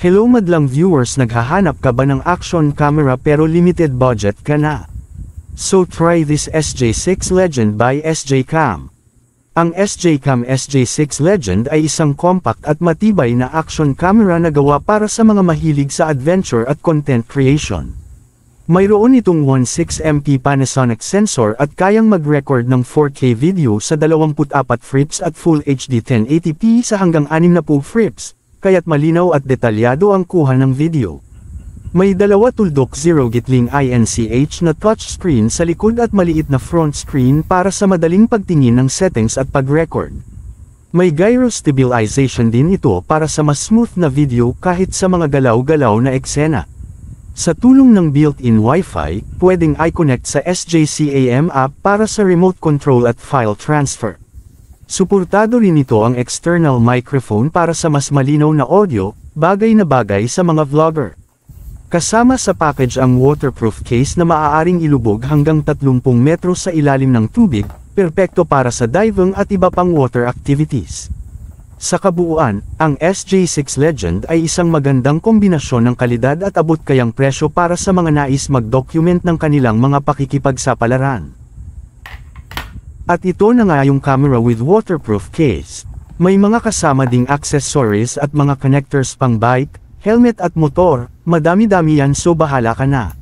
Hello madlang viewers, naghahanap ka ba ng action camera pero limited budget ka na? So try this SJ6 Legend by SJCam. Ang SJCam SJ6 Legend ay isang compact at matibay na action camera na gawa para sa mga mahilig sa adventure at content creation. Mayroon itong 16MP Panasonic sensor at kayang mag-record ng 4K video sa 24 frames at Full HD 1080p sa hanggang 60 frames, kaya't malinaw at detalyado ang kuha ng video. May 2 tuldok 0 gitling INCH na touchscreen sa likod at maliit na front screen para sa madaling pagtingin ng settings at pag-record. May gyro stabilization din ito para sa mas smooth na video kahit sa mga galaw-galaw na eksena. Sa tulong ng built-in Wi-Fi, pwedeng i-connect sa SJCam app para sa remote control at file transfer. Suportado rin ito ang external microphone para sa mas malinaw na audio, bagay na bagay sa mga vlogger. Kasama sa package ang waterproof case na maaaring ilubog hanggang 30 metro sa ilalim ng tubig, perpekto para sa diving at iba pang water activities. Sa kabuuan, ang SJ6 Legend ay isang magandang kombinasyon ng kalidad at abot kayang presyo para sa mga nais mag-document ng kanilang mga pakikipagsapalaran. At ito na nga yung camera with waterproof case. May mga kasama ding accessories at mga connectors pang bike, helmet at motor, madami-dami yan, so bahala ka na.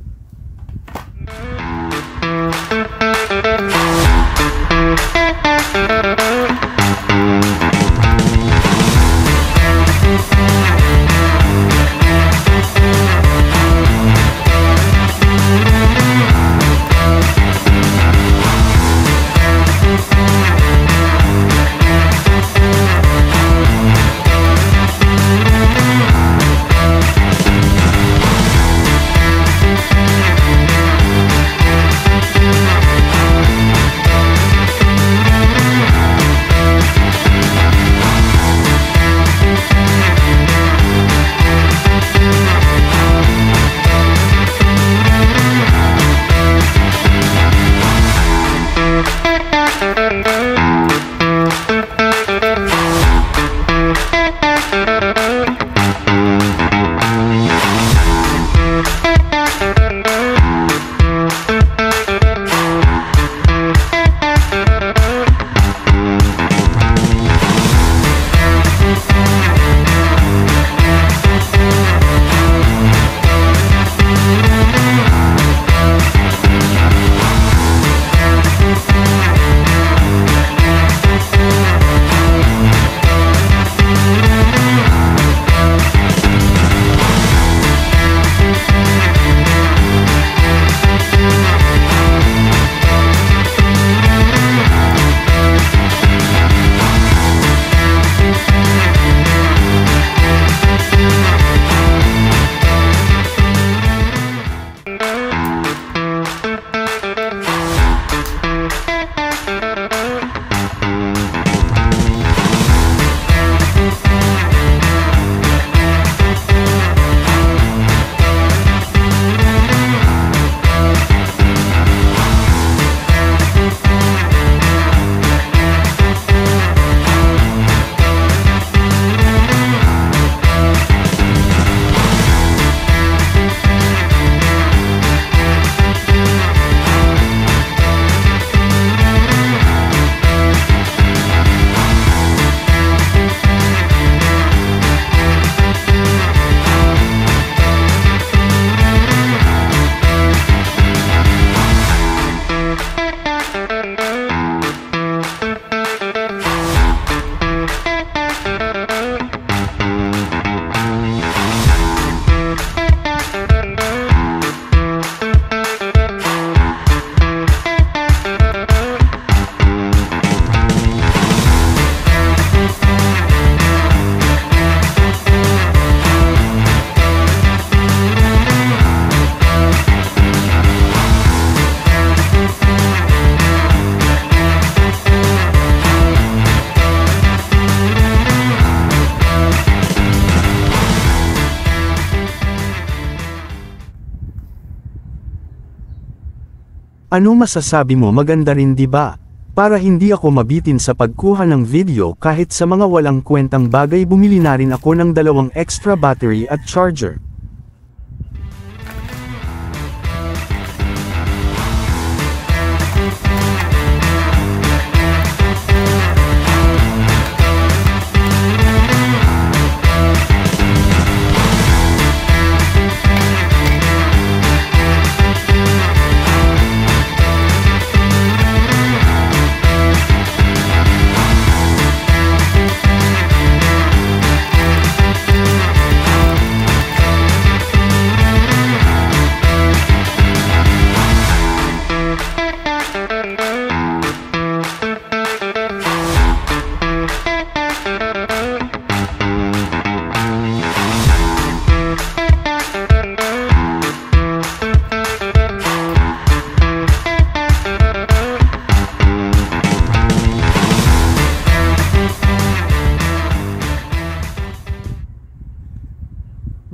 Ano masasabi mo, maganda rin 'di ba? Para hindi ako mabitin sa pagkuha ng video kahit sa mga walang kwentang bagay, bumili na rin ako ng 2 extra battery at charger.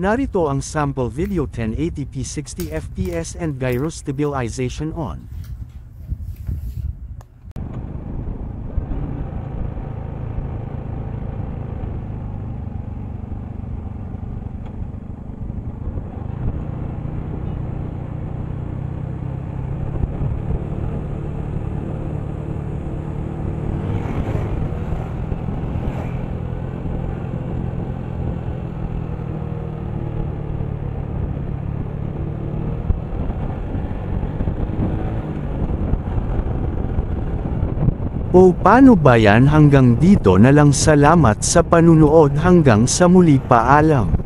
Narito ang sample video, 1080p 60fps and gyro stabilization on. O paano ba yan? Hanggang dito na lang, salamat sa panunood, hanggang sa muli, paalam.